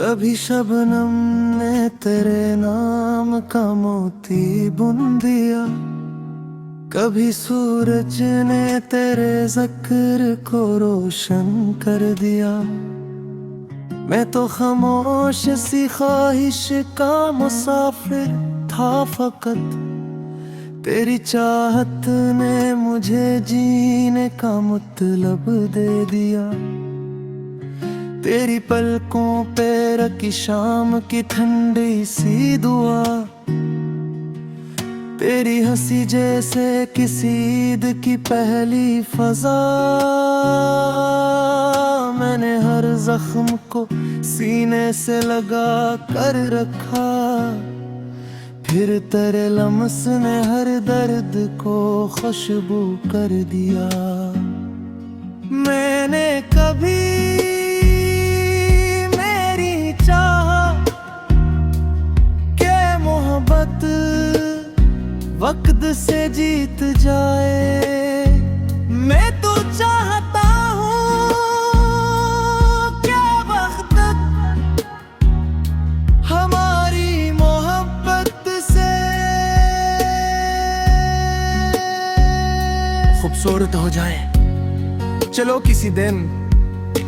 कभी शबनम ने तेरे नाम का मोती बुन दिया, कभी सूरज ने तेरे ज़िक्र को रोशन कर दिया। मैं तो खामोश सी ख्वाहिश का मुसाफिर था फकत, तेरी चाहत ने मुझे जीने का मतलब दे दिया। तेरी पलकों पे रखी शाम की ठंडी सी दुआ, तेरी हंसी जैसे किसी ईद की पहली फजा। मैंने हर जख्म को सीने से लगा कर रखा, फिर तेरे लम्स ने हर दर्द को खुशबू कर दिया। मैंने कभी मेरी चाहा के मोहब्बत वक्त से जीत जाए। मैं तो चाहता हूँ क्या वक्त हमारी मोहब्बत से खूबसूरत हो जाए। चलो किसी दिन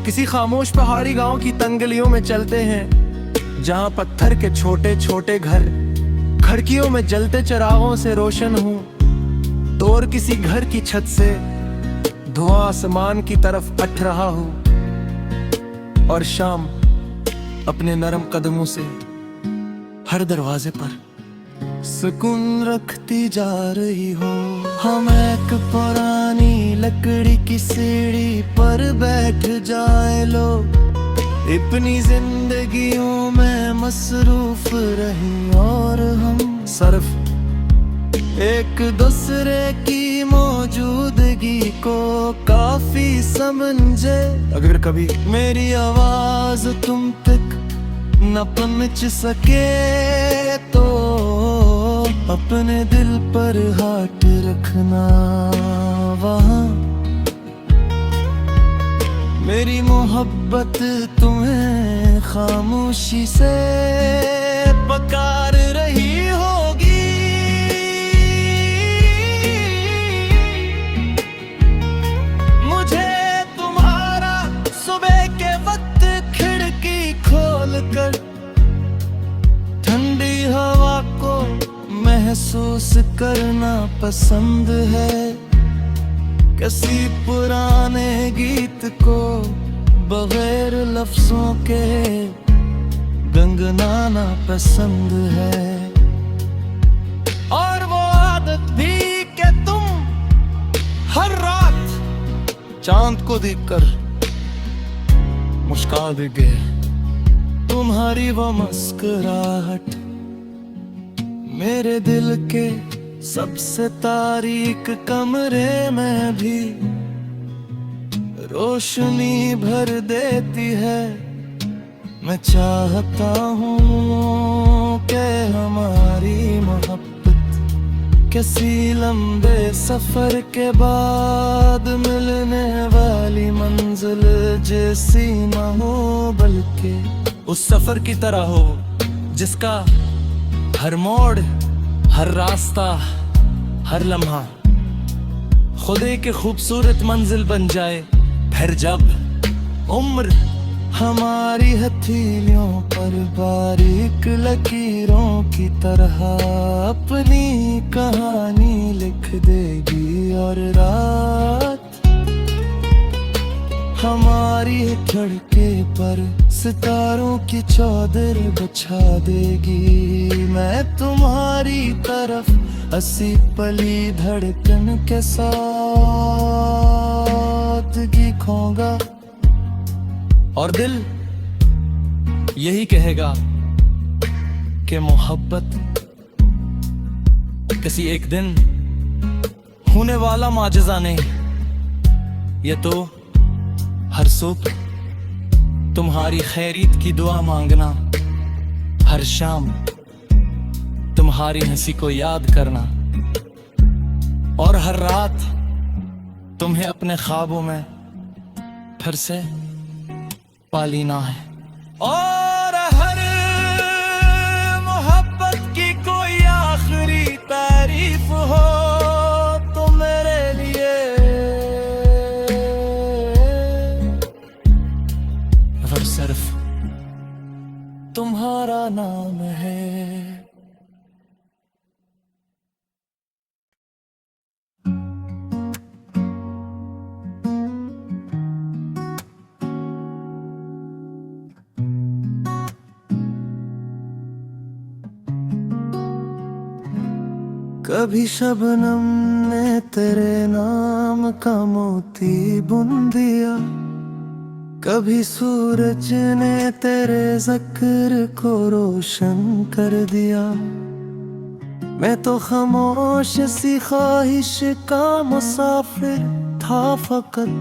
किसी खामोश पहाड़ी गांव की तंगलियों में चलते हैं, जहां पत्थर के छोटे छोटे घर खिड़कियों में जलते चिरागों से रोशन हूँ। दूर किसी घर की छत से धुआं आसमान की तरफ अट रहा हूँ, और शाम अपने नरम कदमों से हर दरवाजे पर सुकून रखती जा रही हो। हम एक पुरानी लकड़ी की सीढ़ी पर बैठ जाए लोग, अपनी जिंदगियों में मसरूफ रही और हम सिर्फ एक दूसरे की मौजूदगी को काफी समझे। अगर कभी मेरी आवाज तुम तक न पहुंच सके तो अपने दिल पर हाथ रखना वहाँ। मेरी मोहब्बत तुम्हें खामोशी से पुकार रही होगी। मुझे तुम्हारा सुबह के वक्त खिड़की खोलकर ठंडी हवा को महसूस करना पसंद है। किसी पुराने गीत को बगैर लफ्जों के गुनगुनाना पसंद है। और वो आदत भी कि तुम हर रात चांद को देखकर मुस्कुरा देगे। तुम्हारी वो मुस्कुराहट मेरे दिल के सबसे तारीक कमरे में भी रोशनी भर देती है। मैं चाहता हूँ कि हमारी मोहब्बत किसी लंबे सफर के बाद मिलने वाली मंजिल जैसी न हो, बल्कि उस सफर की तरह हो जिसका हर मोड़, हर रास्ता, हर लम्हा खुद एक खूबसूरत मंजिल बन जाए। फिर जब उम्र हमारी हथेलियों पर बारीक लकीरों की तरह अपनी कहानी लिख देगी, और रात हमारी खिड़की पर सितारों की चादर बिछा देगी। मैं तुम्हारी तरफ हंसी पली धड़कन के साथ खोंगा, और दिल यही कहेगा कि मोहब्बत किसी एक दिन होने वाला माजज़ा नहीं, ये तो हर सुबह तुम्हारी खैरियत की दुआ मांगना, हर शाम तुम्हारी हंसी को याद करना, और हर रात तुम्हें अपने ख्वाबों में फिर से पालीना है। और तुम्हारा नाम है। कभी शबनम ने तेरे नाम का मोती बुन दिया, कभी सूरज ने तेरे ज़िक्र को रोशन कर दिया। मैं तो खामोश सी ख्वाहिश का मुसाफिर था फकत,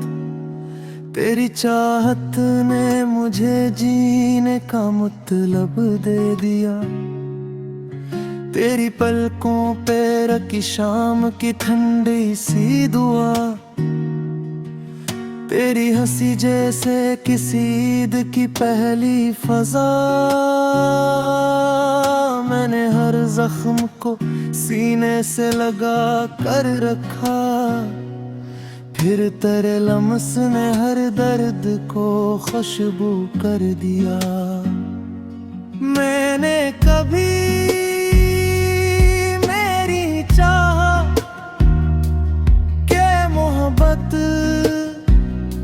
तेरी चाहत ने मुझे जीने का मतलब दे दिया। तेरी पलकों पे रखी शाम की ठंडी सी दुआ, तेरी हंसी जैसे किसी ईद की पहली फजा। मैंने हर जख्म को सीने से लगा कर रखा, फिर तेरे लम्स ने हर दर्द को खुशबू कर दिया। मैंने कभी मेरी चाह के मोहब्बत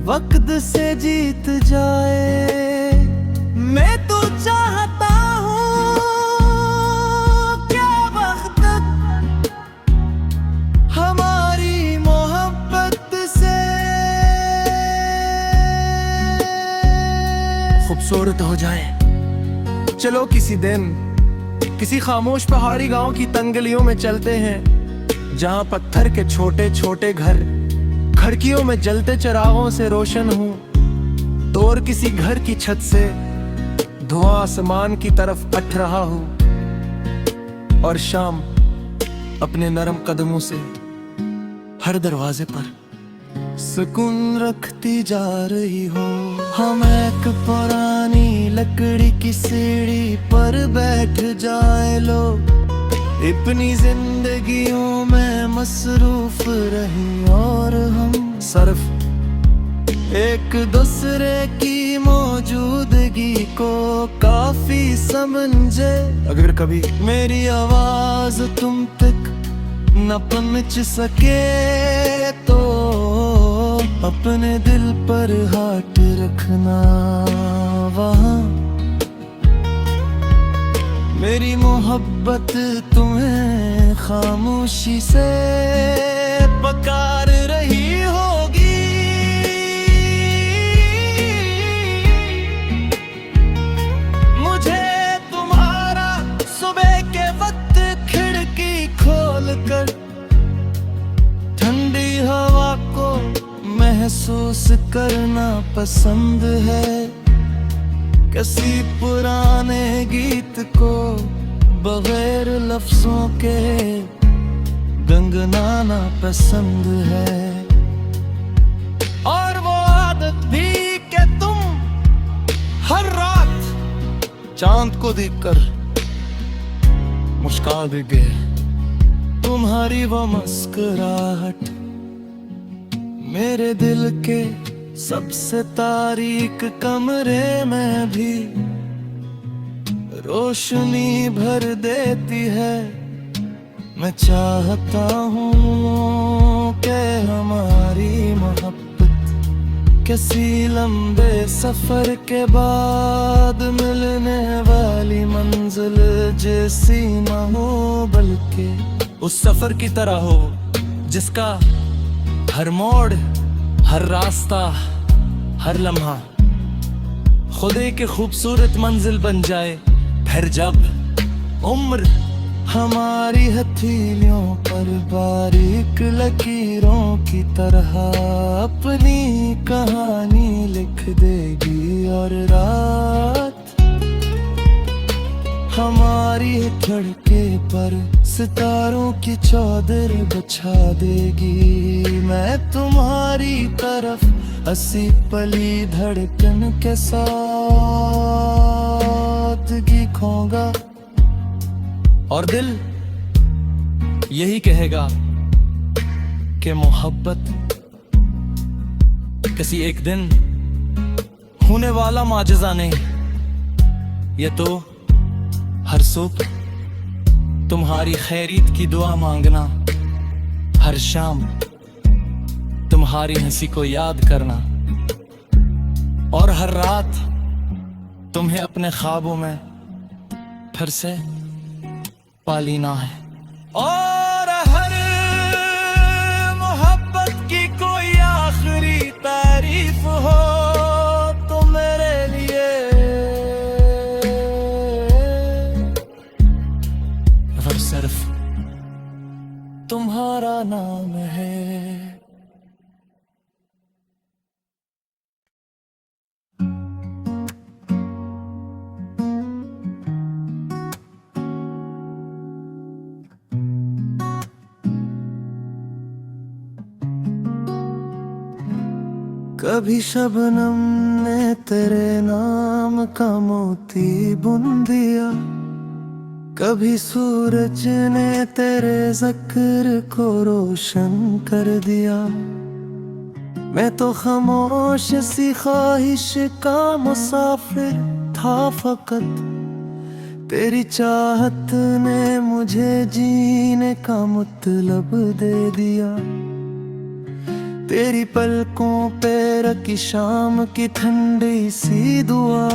वक्त से जीत जाए। मैं तो चाहता हूँ क्या वक्त हमारी मोहब्बत से खूबसूरत हो जाए। चलो किसी दिन किसी खामोश पहाड़ी गांव की तंगलियों में चलते हैं, जहां पत्थर के छोटे छोटे घर खिड़कियों में जलते चिरागों से रोशन हूँ। तो और किसी घर की छत से धुआं आसमान की तरफ उठ रहा हूँ, और शाम अपने नरम कदमों से हर दरवाजे पर सुकून रखती जा रही हो। हम एक पुरानी लकड़ी की सीढ़ी पर बैठ जाए लोग, अपनी जिंदगियों में मसरूफ रही और हम सिर्फ एक दूसरे की मौजूदगी को काफी समझे। अगर कभी मेरी आवाज तुम तक न पहुंच सके तो अपने दिल पर हाथ रखना वहाँ। मेरी मोहब्बत तुम्हें खामोशी से पुकार रही होगी। मुझे तुम्हारा सुबह के वक्त खिड़की खोलकर ठंडी हवा को महसूस करना पसंद है। किसी पुराने गीत को बगैर लफ्जों के गुनगुनाना पसंद है। और वो आदत भी कि तुम हर रात चांद को देखकर मुस्कुरा भी गए। तुम्हारी वो मुस्कुराहट मेरे दिल के सबसे तारीक कमरे में भी रोशनी भर देती है। मैं चाहता हूँ कि हमारी मोहब्बत किसी लंबे सफर के बाद मिलने वाली मंजिल जैसी न हो, बल्कि उस सफर की तरह हो जिसका हर मोड़, हर रास्ता, हर लम्हा खुद एक खूबसूरत मंजिल बन जाए। फिर जब उम्र हमारी हथेलियों पर बारीक लकीरों की तरह अपनी कहानी लिख देगी, और रात हमारी धड़के पर सितारों की चादर बिछा देगी। मैं तुम्हारी तरफ हंसी पली धड़कन के साथ खो और दिल यही कहेगा कि मोहब्बत किसी एक दिन होने वाला माजज़ा नहीं, ये तो हर सुबह तुम्हारी खैरियत की दुआ मांगना, हर शाम तुम्हारी हंसी को याद करना, और हर रात तुम्हें अपने ख्वाबों में फिर से पालीना है। और हर मोहब्बत की कोई आखिरी तारीफ हो तो मेरे लिए वो सिर्फ तुम्हारा नाम है। कभी शबनम ने तेरे नाम का मोती बुन दिया, कभी सूरज ने तेरे ज़िक्र को रोशन कर दिया। मैं तो खामोश सी ख्वाहिश का मुसाफिर था फकत, तेरी चाहत ने मुझे जीने का मतलब दे दिया। तेरी पलकों पे रखी शाम की ठंडी सी दुआ,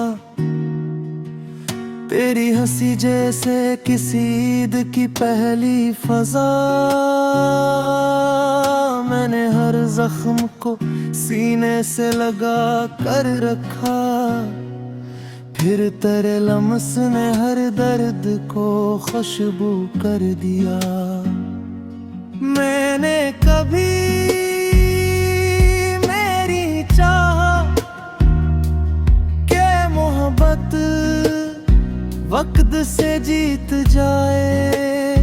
तेरी हंसी जैसे किसी ईद की पहली फजा। मैंने हर जख्म को सीने से लगा कर रखा, फिर तेरे लम्स ने हर दर्द को खुशबू कर दिया। मैंने कभी वक्त से जीत जाए,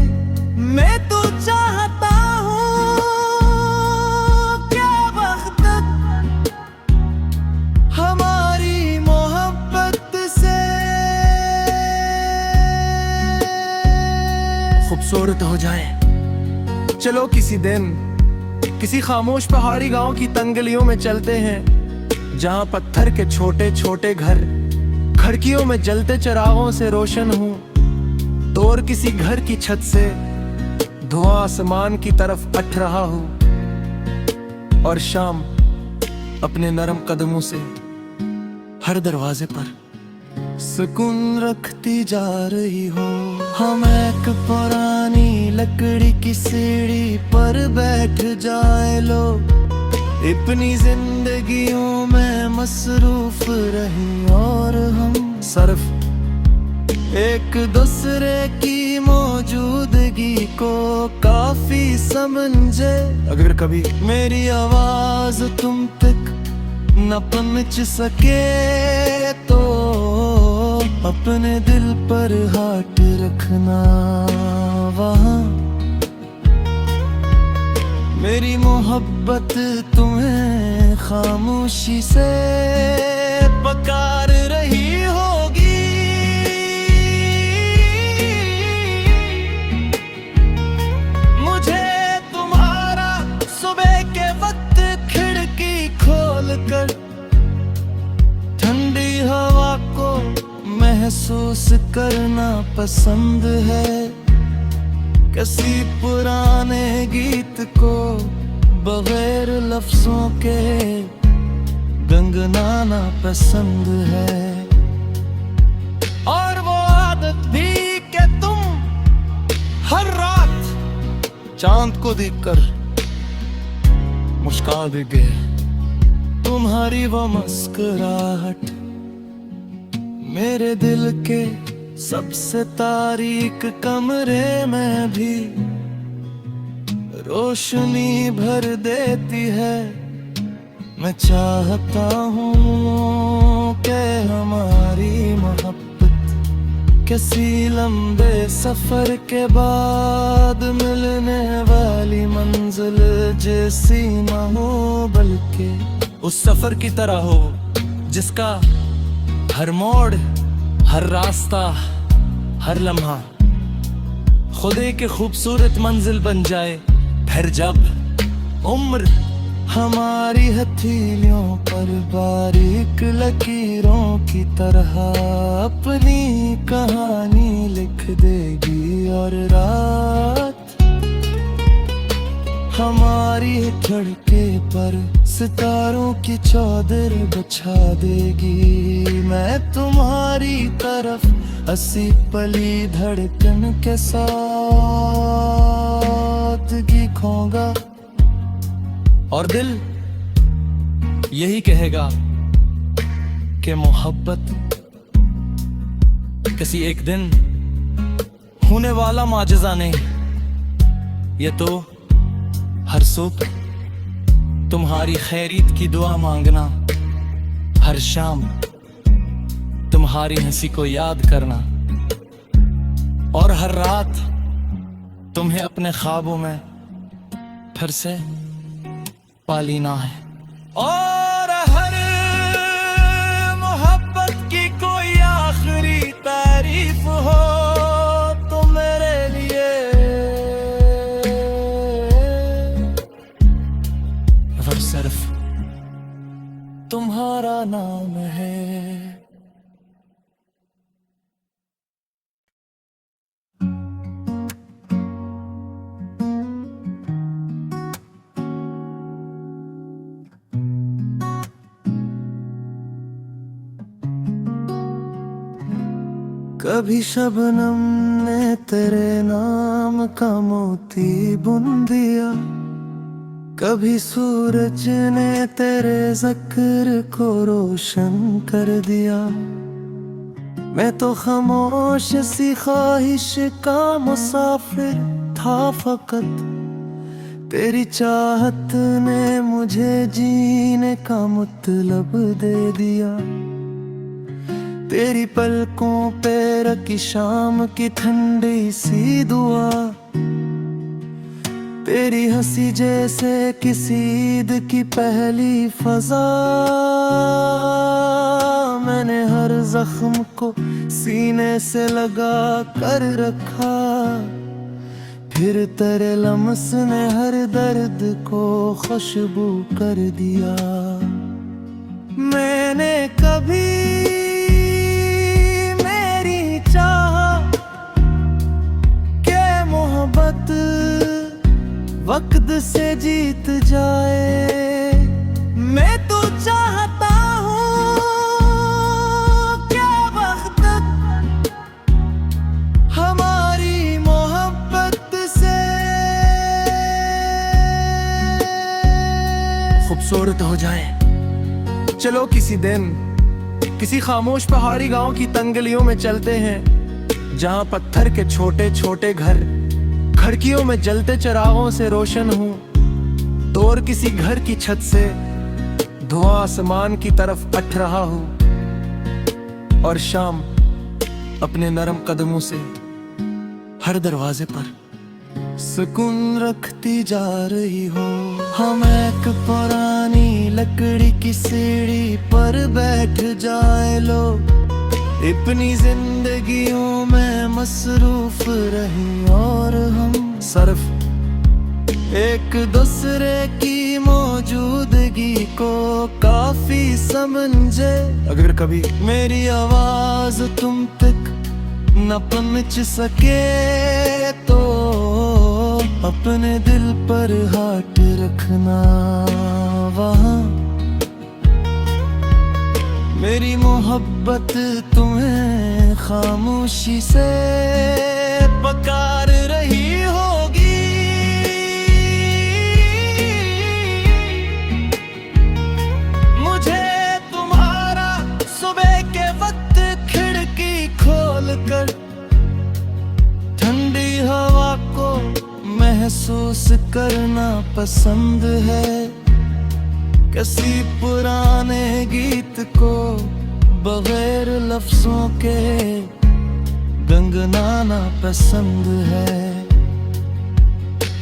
मैं तो चाहता हूँ क्या वक्त हमारी मोहब्बत से खूबसूरत हो जाए। चलो किसी दिन किसी खामोश पहाड़ी गांव की तंगलियों में चलते हैं, जहां पत्थर के छोटे छोटे घर खिड़कियों में जलते चिरागों से रोशन हूँ, तो और किसी घर की छत से धुआं आसमान की तरफ अट रहा हूँ, और शाम अपने नरम कदमों से हर दरवाजे पर सुकून रखती जा रही हो। हम एक पुरानी लकड़ी की सीढ़ी पर बैठ जाए लोग, अपनी जिंदगियों में मसरूफ रही, और हम सिर्फ एक दूसरे की मौजूदगी को काफी समझे। अगर कभी मेरी आवाज तुम तक न पहुंच सके तो अपने दिल पर हाथ रखना, वहाँ मेरी मोहब्बत तुम्हें खामोशी से पुकार रही होगी। मुझे तुम्हारा सुबह के वक्त खिड़की खोलकर ठंडी हवा को महसूस करना पसंद है। किसी पुराने गीत को बगैर लफ्जों के गुनगुनाना पसंद है, और वो आदत भी कि तुम हर रात चांद को देखकर मुस्कुरा भी गए। तुम्हारी वो मुस्कुराहट मेरे दिल के सबसे तारीक कमरे में भी रोशनी भर देती है। मैं चाहता हूँ कि हमारी मोहब्बत किसी लंबे सफर के बाद मिलने वाली मंजिल जैसी न हो, बल्कि उस सफर की तरह हो जिसका हर मोड़, हर रास्ता, हर लम्हा खुद एक खूबसूरत मंजिल बन जाए। फिर जब उम्र हमारी हथेलियों पर बारीक लकीरों की तरह अपनी कहानी लिख देगी। और रात हमारी धड़के पर सितारों की चादर बिछा देगी। मैं तुम्हारी तरफ हंसी पली धड़कन के सादगी खोगा। और दिल यही कहेगा कि मोहब्बत किसी एक दिन होने वाला माजज़ा नहीं, ये तो हर सुबह तुम्हारी खैरियत की दुआ मांगना, हर शाम तुम्हारी हंसी को याद करना, और हर रात तुम्हें अपने ख्वाबों में फिर से पालीना है। और हर मोहब्बत की कोई आखिरी तारीफ हो तो मेरे लिए वो सिर्फ तुम्हारा नाम है। कभी शबनम ने तेरे नाम का मोती बुन दिया, कभी सूरज ने तेरे ज़िक्र को रोशन कर दिया। मैं तो खामोश सी ख्वाहिश का मुसाफिर था फकत, तेरी चाहत ने मुझे जीने का मतलब दे दिया। तेरी पलकों पे रखी शाम की ठंडी सी दुआ, तेरी हंसी जैसे किसी ईद की पहली फजा। मैंने हर जख्म को सीने से लगा कर रखा, फिर तेरे लम्स ने हर दर्द को खुशबू कर दिया। मैंने कभी वक्त से जीत जाए, मैं तो चाहता हूँ क्या वक्त हमारी मोहब्बत से खूबसूरत हो जाए। चलो किसी दिन किसी खामोश पहाड़ी गांव की तंगलियों में चलते हैं, जहां पत्थर के छोटे छोटे घर खिड़कियों में जलते चिरागों से रोशन हूँ। तो और किसी घर की छत से धुआं आसमान की तरफ अट रहा हूँ, और शाम अपने नरम कदमों से हर दरवाजे पर सुकून रखती जा रही हो। हम एक पुरानी लकड़ी की सीढ़ी पर बैठ जाए लोग, अपनी जिंदगियों में मसरूफ रही, और हम सिर्फ एक दूसरे की मौजूदगी को काफी समझे। अगर कभी मेरी आवाज तुम तक न पहुंच सके तो अपने दिल पर हाथ रखना वहाँ। मेरी मोहब्बत तुम्हें खामोशी से पुकार रही होगी। मुझे तुम्हारा सुबह के वक्त खिड़की खोलकर ठंडी हवा को महसूस करना पसंद है। किसी पुराने गीत को बगैर लफ्जों के गंगनाना पसंद है,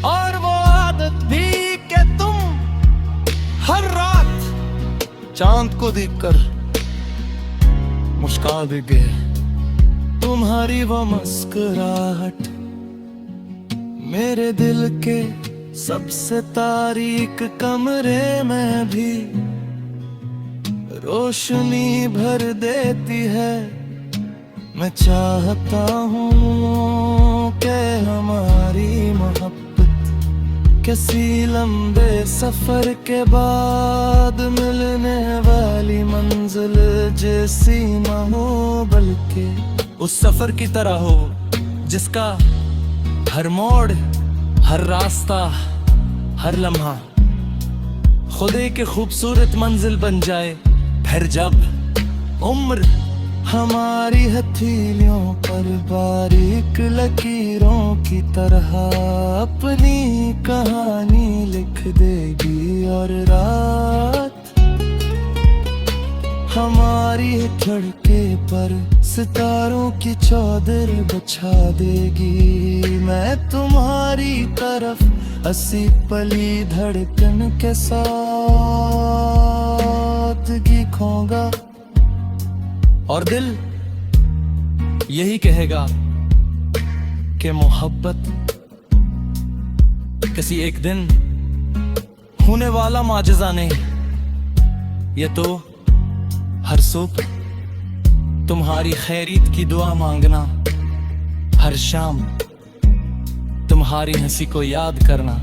और वो आदत भी कि तुम हर रात चांद को देखकर मुस्कुरा देगे। तुम्हारी वो मुस्कुराहट मेरे दिल के सबसे तारीक कमरे में भी रोशनी भर देती है। मैं चाहता हूँ कि हमारी मोहब्बत किसी लंबे सफर के बाद मिलने वाली मंजिल जैसी न हो, बल्कि उस सफर की तरह हो जिसका हर मोड़, हर रास्ता, हर लम्हा खुद एक खूबसूरत मंजिल बन जाए। फिर जब उम्र हमारी हथेलियों पर बारीक लकीरों की तरह अपनी कहानी लिख देगी, और रात हमारी झड़के पर सितारों की चादर बिछा देगी। मैं तुम्हारी तरफ हंसी पली धड़कन के साथ खींचूंगा, और दिल यही कहेगा कि मोहब्बत किसी एक दिन होने वाला माजज़ा नहीं, ये तो हर सुबह तुम्हारी खैरियत की दुआ मांगना, हर शाम तुम्हारी हंसी को याद करना,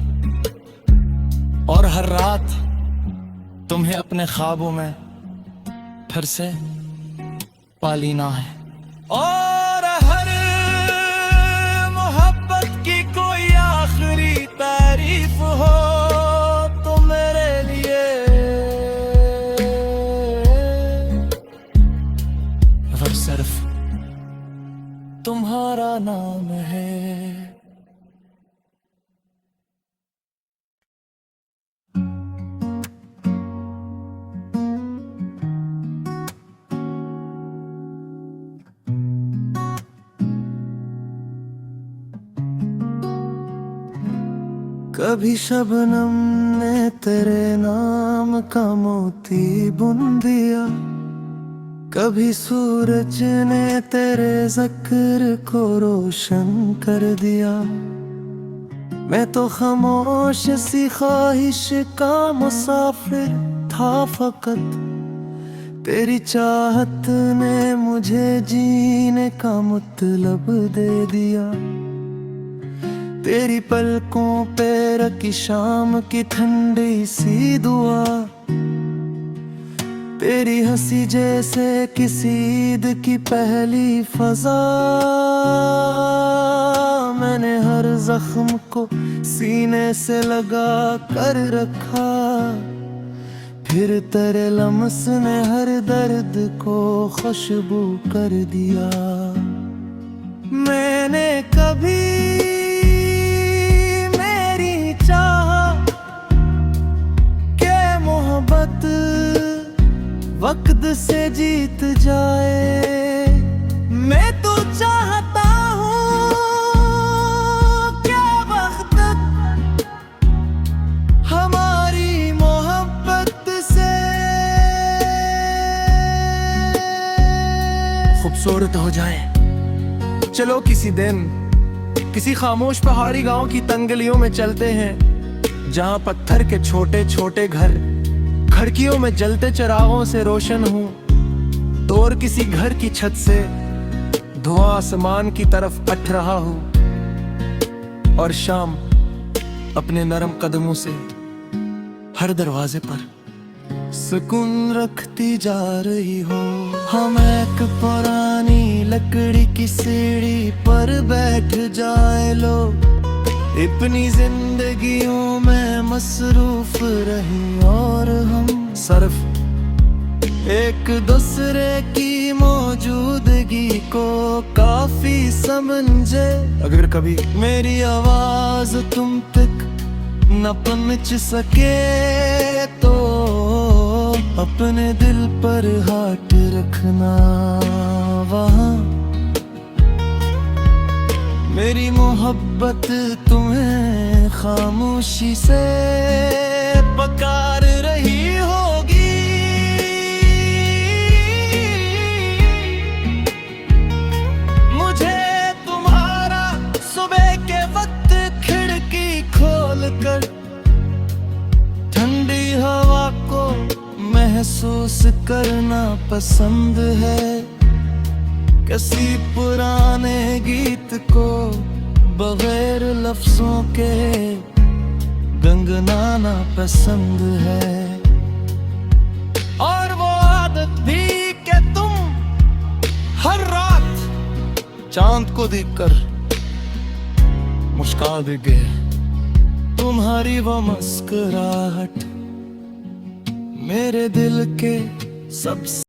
और हर रात तुम्हें अपने ख्वाबों में फिर से पालीना है। और हर मोहब्बत की कोई आखिरी तारीफ हो तो मेरे लिए वो सिर्फ तुम्हारा नाम है। कभी शबनम ने तेरे नाम का मोती बुन दिया, कभी सूरज ने तेरे ज़िक्र को रोशन कर दिया। मैं तो खामोश सी ख्वाहिश का मुसाफिर था फकत, तेरी चाहत ने मुझे जीने का मतलब दे दिया। तेरी पलकों पे रखी शाम की ठंडी सी दुआ, तेरी हंसी जैसे किसी ईद की पहली फजा। मैंने हर जख्म को सीने से लगा कर रखा, फिर तेरे लम्स ने हर दर्द को खुशबू कर दिया। मैंने कभी वक्त से जीत जाए, मैं तो चाहता हूँ क्या वक्त हमारी मोहब्बत से खूबसूरत हो जाए। चलो किसी दिन किसी खामोश पहाड़ी गांव की तंगलियों में चलते हैं, जहां पत्थर के छोटे छोटे घर खिड़कियों में जलते चिरागों से रोशन हूँ, तो और किसी घर की छत से धुआं आसमान की तरफ अट रहा हूँ, और शाम अपने नरम कदमों से हर दरवाजे पर सुकून रखती जा रही हो। हम एक पुरानी लकड़ी की सीढ़ी पर बैठ जाए लो, अपनी जिंदगियों में मसरूफ रही, और हम सिर्फ एक दूसरे की मौजूदगी को काफी समझे। अगर कभी मेरी आवाज तुम तक न पहुंच सके तो अपने दिल पर हाथ रखना वहाँ। मेरी मोहब्बत तुम्हें खामोशी से पुकार रही होगी। मुझे तुम्हारा सुबह के वक्त खिड़की खोल कर महसूस करना पसंद है, किसी पुराने गीत को बगैर लफ्जों के गुनगुनाना पसंद है। और वो आदत भी कि तुम हर रात चांद को देखकर मुस्कुरा देगे। तुम्हारी वो मुस्कुराहट मेरे दिल के सबसे